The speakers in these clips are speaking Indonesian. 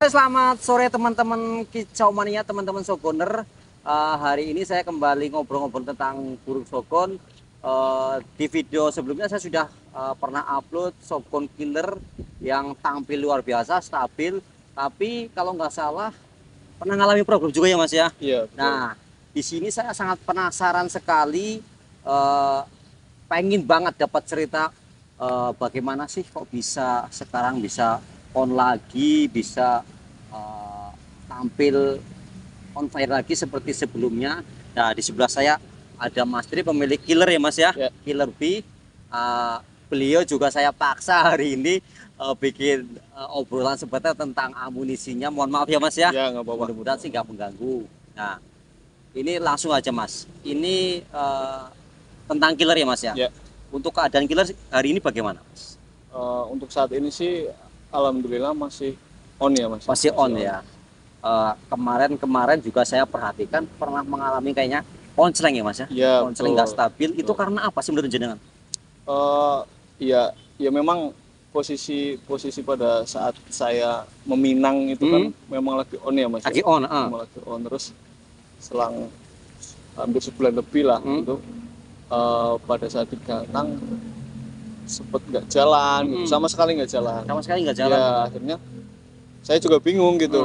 Selamat sore teman-teman Kicau Mania, teman-teman Shogunner. Hari ini saya kembali ngobrol-ngobrol tentang burung Shogun. Di video sebelumnya saya sudah pernah upload Shogun Killer yang tampil luar biasa, stabil. Tapi kalau nggak salah pernah ngalami problem juga ya Mas ya? Iya. Nah, di sini saya sangat penasaran sekali, pengen banget dapat cerita bagaimana sih kok bisa sekarang bisa on lagi, bisa tampil on fire lagi seperti sebelumnya. Nah, di sebelah saya ada Mas Tri, pemilik Killer ya Mas ya, Killer B. Beliau juga saya paksa hari ini bikin obrolan sebentar tentang amunisinya. Mohon maaf ya Mas ya. Ya, nggak apa-apa. Mudah-mudahan sih nggak mengganggu. Nah, ini langsung aja Mas. Ini tentang Killer ya Mas ya. Ya. Untuk keadaan Killer hari ini bagaimana Mas? Untuk saat ini sih alhamdulillah masih on ya Mas. Masih on ya. Kemarin juga saya perhatikan pernah mengalami kayaknya konslet ya Mas ya. Ya, konslet nggak stabil. Itu karena apa sih menurut jenengan? Ya memang posisi pada saat saya meminang itu kan memang lagi on ya Mas. Lagi on, Memang lagi on, terus selang hampir sebulan lebih lah itu pada saat diganang sempet nggak jalan gitu. Sama sekali nggak jalan. Sama sekali nggak jalan. Ya, akhirnya saya juga bingung gitu.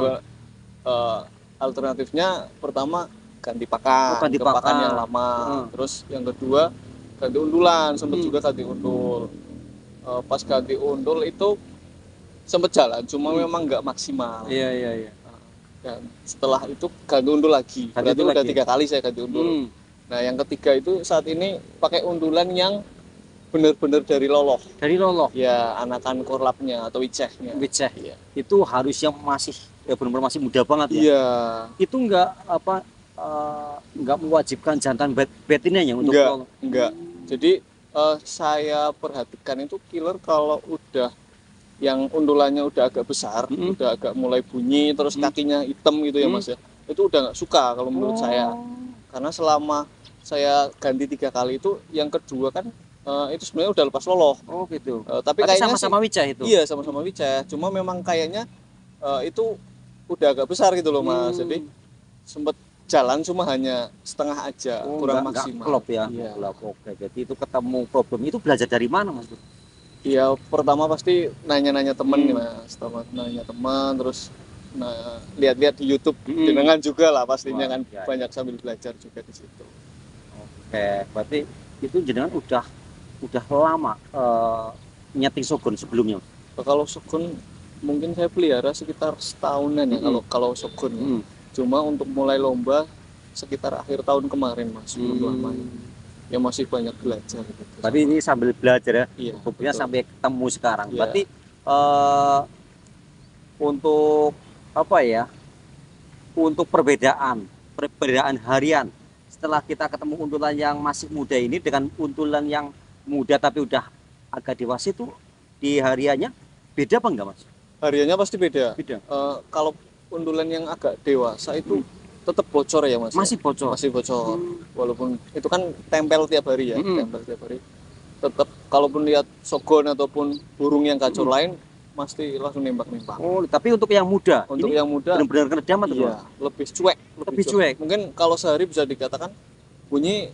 Alternatifnya pertama ganti pakan, ganti pakan yang lama. Terus yang kedua ganti undulan, sempat juga ganti undul. Pas ganti undul itu sempat jalan, cuma memang nggak maksimal. Iya. Dan setelah itu ganti undul lagi. Berarti udah 3 kali saya ganti undul. Nah, yang ketiga itu saat ini pakai undulan yang benar-benar dari loloh. Dari loloh? Ya, anakan korlapnya atau wicehnya. Wiceh. Iya. Itu harusnya masih benar-benar masih muda banget ya. Iya. Itu nggak mewajibkan jantan betinnya untuk loloh. Enggak. Jadi saya perhatikan itu Killer kalau udah yang undulannya udah agak besar, udah agak mulai bunyi, terus kakinya hitam gitu ya Mas ya. Itu udah nggak suka kalau menurut saya. Karena selama saya ganti 3 kali itu, yang kedua kan itu sebenarnya udah lepas loloh. Oh gitu. Tapi kayaknya sama-sama wiceh itu. Iya, sama-sama wiceh. Cuma memang kayaknya itu udah agak besar gitu loh Mas. Jadi sempet jalan cuma hanya setengah aja, kurang maksimal. Klop ya. Iya. Oke, jadi itu ketemu problem itu belajar dari mana Mas? Iya, pertama pasti nanya-nanya temen Mas, nanya teman, terus lihat-lihat di YouTube jenengan juga lah pastinya. Wah, kan ya, banyak sambil belajar juga di situ. Oke, berarti itu jenengan udah lama nyeting Shogun sebelumnya? Kalau Shogun mungkin saya pelihara sekitar setahunan ya. Kalau Shogun cuma untuk mulai lomba sekitar akhir tahun kemarin Mas, belum lama ya. Masih banyak belajar gitu. Berarti ini sambil belajar ya? Iya, buktinya sampai ketemu sekarang. Iya. Berarti untuk apa ya, untuk perbedaan harian setelah kita ketemu undulan yang masih muda ini dengan undulan yang muda tapi udah agak dewasa, itu di hariannya beda apa enggak Mas? Hariannya pasti beda. Kalau undulan yang agak dewasa itu tetap bocor ya Mas. Masih bocor. Walaupun itu kan tempel tiap hari ya, tempel tiap hari. Tetap kalaupun lihat Shogun ataupun burung yang gacor lain pasti langsung nembak-nembak. Oh, tapi untuk yang muda, untuk yang muda benar-benar keredam atau iya, lebih cuek. Mungkin kalau sehari bisa dikatakan bunyi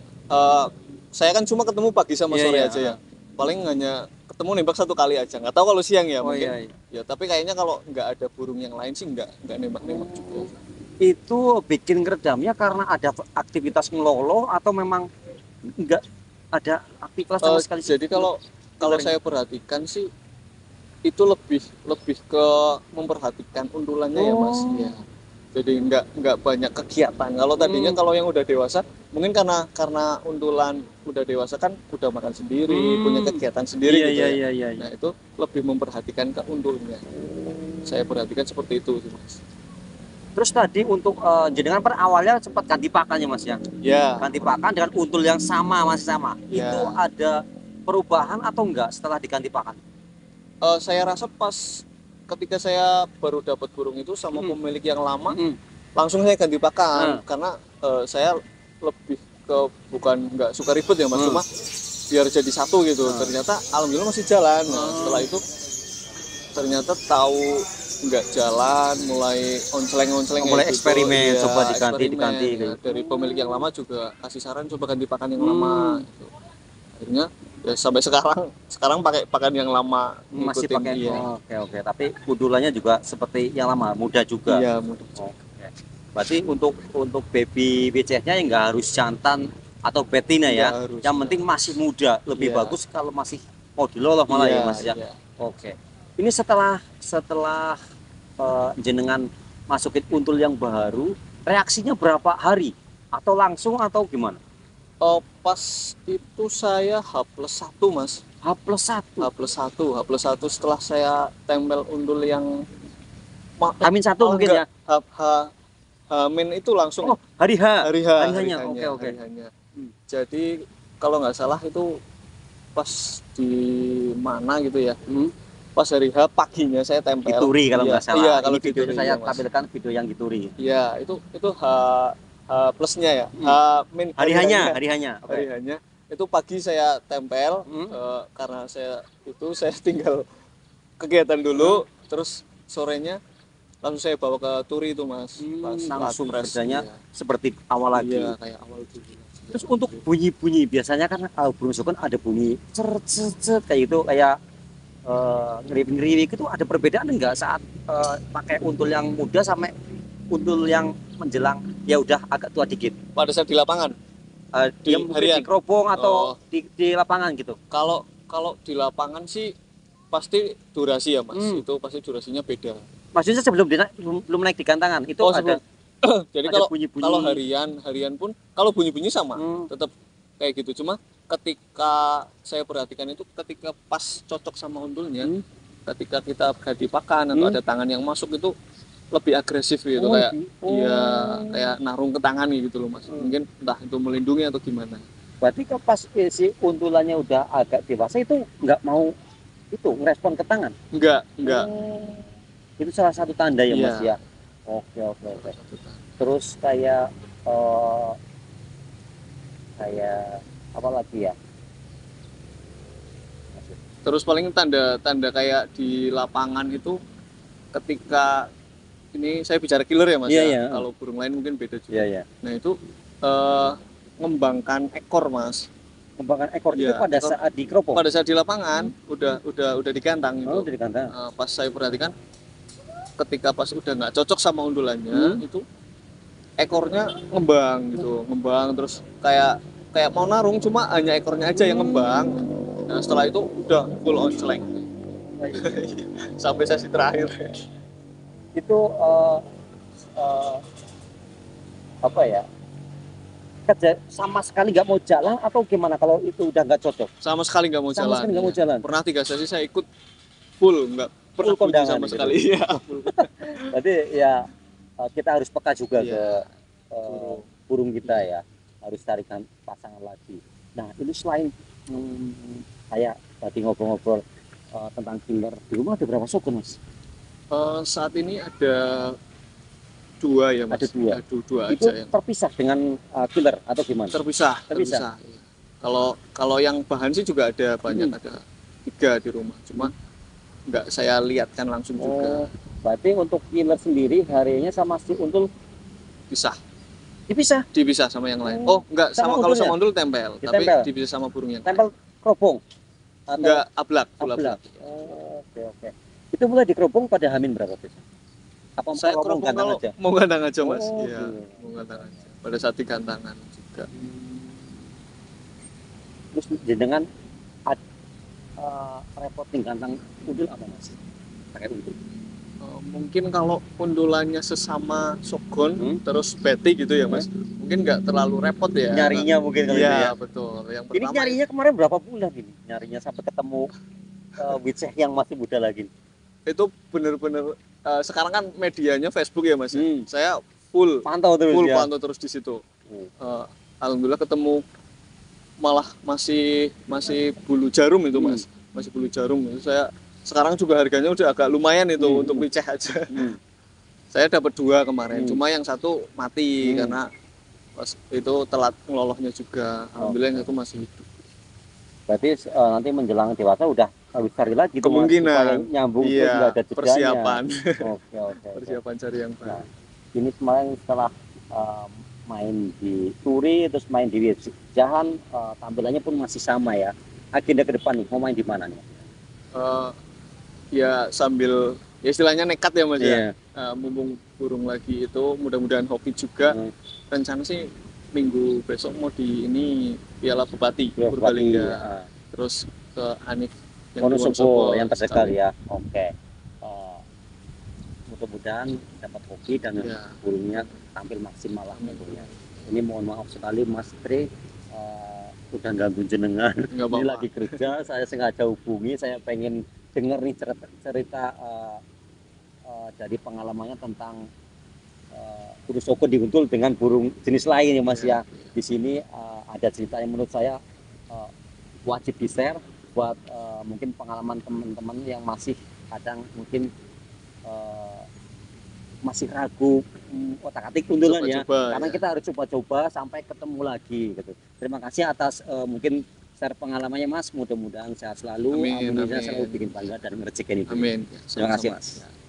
saya kan cuma ketemu pagi sama sore aja ya. Paling hanya ketemu nembak 1 kali aja. Nggak tahu kalau siang ya mungkin. Ya, tapi kayaknya kalau nggak ada burung yang lain sih nggak nembak-nembak juga. Itu bikin keredamnya karena ada aktivitas ngelolo atau memang nggak ada aktivitas sama sekali? Jadi kalau saya perhatikan sih itu lebih ke memperhatikan undulannya ya Mas. Ya. Jadi nggak banyak kegiatan. Kalau tadinya kalau yang udah dewasa mungkin karena undulan udah dewasa kan udah makan sendiri, punya kegiatan sendiri gitu ya. Nah, itu lebih memperhatikan ke undulnya. Saya perhatikan seperti itu sih Mas. Terus tadi untuk jenengan per awalnya sempat ganti pakannya Mas ya? Ya. Ganti pakan dengan undul yang masih sama. Ya. Itu ada perubahan atau enggak setelah diganti pakan? Saya rasa pas ketika saya baru dapat burung itu sama pemilik yang lama, langsung saya ganti pakan karena saya lebih ke bukan nggak suka ribet ya Mas, cuma biar jadi satu gitu. Ternyata alhamdulillah masih jalan. Nah, setelah itu ternyata tahu nggak jalan, mulai onceleng-onceleng Mulai kayak gitu. eksperimen, Iya, coba diganti, eksperimen. gitu. Ya, dari pemilik yang lama juga kasih saran coba ganti pakan yang lama gitu. Akhirnya ya sampai sekarang pakai pakan yang lama, Masih ngikutin. pakai. Iya. Oh, oke. Tapi undulannya juga seperti yang lama, muda juga. Iya, mudah. Oke. Berarti untuk baby BCH-nya yang nggak harus jantan atau betina Nggak ya. harus, Yang nggak penting harus. masih muda. Lebih Iya. bagus kalau masih mau diloloh malah ya Iya, Mas ya. iya. Oke. Ini setelah jenengan masukin untul yang baru, reaksinya berapa hari? Atau langsung atau gimana? Oh, pas itu saya H+1 Mas. H+1. H+1 setelah saya tempel undul yang Hamin satu mungkin ya. Hamin itu langsung. Oh, hari H. Hari Hanya. H-nya, Oke. hari H-nya. Jadi kalau nggak salah itu pas di mana gitu ya. Pas hari H paginya saya tempel. Gituri kalau Iya, nggak salah. Iya, kalau ini videonya Gituri, saya iya, Mas. tampilkan video yang Gituri. Iya, itu H plusnya ya. Hari hanya. Oke. Hari H-nya itu pagi saya tempel karena saya tinggal kegiatan dulu, terus sorenya langsung saya bawa ke Turi itu Mas. Pas Langsung press, kerjanya iya. seperti awal lagi. Iya, kayak awal dulu. Terus untuk bunyi-bunyi biasanya kan kalau burung sokon ada bunyi cet kayak gitu, kayak ngeriwik itu ada perbedaan enggak saat pakai untul yang muda sampai untul yang menjelang ya udah agak tua dikit? Pada saat di lapangan, Dia mungkin di kerobong atau di lapangan gitu. kalau di lapangan sih pasti durasi ya Mas. Itu pasti durasinya beda. Maksudnya belum naik di gantangan itu ada. Jadi ada kalau bunyi-bunyi. kalau harian pun kalau bunyi-bunyi sama, tetap kayak gitu. Cuma ketika saya perhatikan itu ketika pas cocok sama undulnya, ketika kita ganti pakan atau ada tangan yang masuk itu lebih agresif gitu, kayak kayak narung ke tangan gitu loh Mas. Mungkin entah itu melindungi atau gimana. Berarti kalau pas si untulannya udah agak dewasa itu nggak mau itu ngerespon ke tangan? Enggak. Itu salah satu tanda ya Mas Iya. ya. Oke. Terus kayak apa lagi ya? Terus paling tanda kayak di lapangan itu ketika ini saya bicara killer ya Mas Iya, ya. iya. Kalau burung lain mungkin beda juga. Iya. Nah itu ngembangkan ekor Mas. Kembangan ekor itu Iya, pada ekor. saat di keropong. Pada saat di lapangan udah digantang gitu. Oh, dari kandang. Pas saya perhatikan ketika pas udah nggak cocok sama undulannya itu ekornya ngembang terus kayak mau narung, cuma hanya ekornya aja yang ngembang. Nah setelah itu udah full on celeng sampai sesi terakhir. Itu apa ya? Kerja sama sekali nggak mau jalan atau gimana kalau itu udah nggak cocok? Sama sekali nggak mau Sama jalan. sekali nggak mau jalan. Pernah 3 sesi saya ikut full, nggak pernah bunyi kondangan sama gitu. sekali. Iya. Berarti ya kita harus peka juga Iya. ke burung kita ya, harus tarikan pasangan lagi. Nah ini selain kayak tadi ngobrol-ngobrol tentang killer, di rumah ada berapa sokon Mas? Saat ini ada 2 ya Mas. Ada 2. Ada 2 Itu aja yang terpisah dengan killer atau gimana? terpisah. Kalau yang bahan sih juga ada banyak, ada 3 di rumah, cuma nggak saya lihatkan langsung juga. Berarti untuk killer sendiri harinya sama si untul Dipisah sama yang lain. Oh enggak, Sama kalau untulnya? sama untul tempel, tapi Ditempel? dipisah sama burung yang lain. tempel kerobong atau Enggak, ablak. Oke. Itu mulai dikerobong pada Hamin berapa biasa? Apa Saya kerobong kerobong gantang kalau aja? mau gantang aja Mas. Oh, Iya, gitu. mau gantang aja. Pada saat digantangan juga. Terus jenengan repot nih gantang untul apa Mas? Pakai untul. Mungkin kalau undulannya sesama sogon terus beti gitu ya Mas. Mungkin nggak terlalu repot ya. Nyarinya mungkin kali itu Iya, ya. betul. Yang Ini pertama nyarinya kemarin berapa bulan ini? Nyarinya sampai ketemu wiceh yang masih muda lagi. itu bener-bener sekarang kan medianya Facebook ya Mas. Saya full Pantau terus ya. pantau terus di situ. Alhamdulillah ketemu malah masih bulu jarum itu Mas. Masih bulu jarum. Saya sekarang juga harganya udah agak lumayan itu untuk wiceh aja. Saya dapat 2 kemarin, cuma yang satu mati karena pas itu telat ngelolohnya juga. Alhamdulillah yang satu masih hidup. Berarti nanti menjelang dewasa udah harus cari lagi tuh, Mas, supaya Kemungkinan. nyambung terus Iya, nggak ada jedanya. persiapan. Oke, oke, oke. Persiapan cari yang Nah, baru. ini kemarin setelah main di Turi terus main di Jahan, tampilannya pun masih sama ya. Agenda ke depan nih mau main di mana nih? Eh, ya sambil ya istilahnya nekat ya Mas ya. Iya. Mumpung burung lagi itu, mudah-mudahan hoki juga. Hmm. Rencana sih minggu besok mau di ini Piala Bupati Ya, Purbalingga. berarti, Terus ke Hanif yang di Wonosobo yang terdekat sekali. ya. Oke. Mudah-mudahan dapat hoki dan Ya. burungnya tampil maksimal lah tentunya. Ini mohon maaf sekali Mas Tri, udah ganggu jenengan. Nggak Ini apa-apa. lagi kerja, saya sengaja hubungi, saya pengen denger nih cerita dari pengalamannya tentang burung soko diuntul dengan burung jenis lain ya Mas ya. Di sini ada cerita yang menurut saya wajib di share buat mungkin pengalaman teman-teman yang masih kadang mungkin masih ragu otak-atik undulan ya, Coba-coba, karena ya. kita harus coba-coba sampai ketemu lagi gitu. Terima kasih atas mungkin share pengalamannya Mas, mudah-mudahan sehat selalu, Amin, Indonesia amin. selalu bikin bangga dan ngerjain itu. Amin. Terima kasih Sama-sama. Mas.